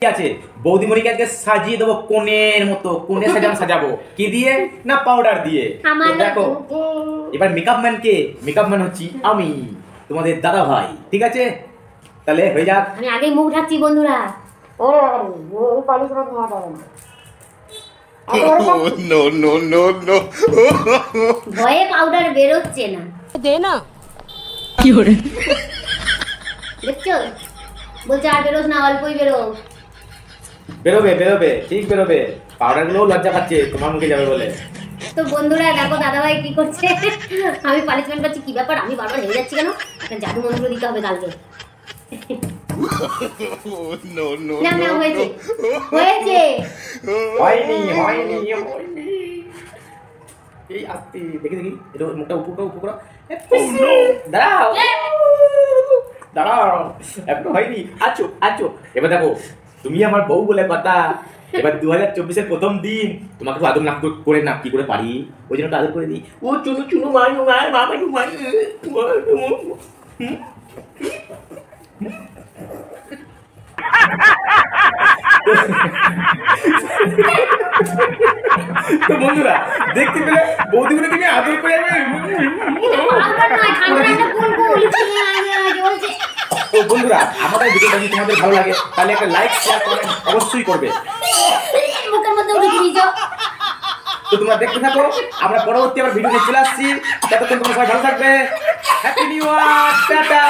ঠিক আছে, বৌদিমণিকে আজকে সাজিয়ে দেবো কোণের মতো। কোণে সাজাবো কি দিয়ে? না পাউডার দিয়ে। দেখো এবার মেকআপ ম্যান কে? মেকআপ ম্যান হচ্ছি আমি, তোমাদের দাদা ভাই। ঠিক আছে, তাহলে হয়ে যাক। আমি আগেই মুখ ঢাকছি বন্ধুরা। ভয়ে পাউডার বেরোচ্ছে না। দে না কি করে দেখছো? বলছে আর বেরোস না, অল্পই বেরো। বেরোবে ঠিক বেরোবে। পাউডার গুলো লজ্জা পাচ্ছে তোমার মুখে যাবে বলে। তো বন্ধুরা দেখো দাদাভাই কি করছে। আমি পানিশমেন্ট পাচ্ছি। কি ব্যাপার, আমি বারবার হেরে যাচ্ছি কেন? একটা জাদু মন্ত্র দিতে হবে কালকে। না না হয়েছে হয়েছে। হয়নি এই আস্তে দেখি এটা মুখটা উপর করো। দাঁড়াও একটু হয়নি। আছো এবার দেখো, তুমি আমার বউ বলে কথা। এবার 2024-এর প্রথম দিন তোমাকে আদর না করে না কি করে পারি, ওই জন্য আদর করে দিই। ও চুনু মারু তো বন্ধুরা দেখতে পেলে বৌদিগুলো থেকে আদর করে তো বন্ধুরা, আমাদের ভিডিওটা যদি তোমাদের ভালো লাগে তাহলে একটা লাইক শেয়ার কমেন্ট অবশ্যই করবে। তো তোমরা দেখতে থাকো, আমরা পরবর্তী আবার ভিডিও নিয়ে চলে আসছি। ততক্ষণ তোমরা সবাই ভালো থাকবে। Happy new year, tata.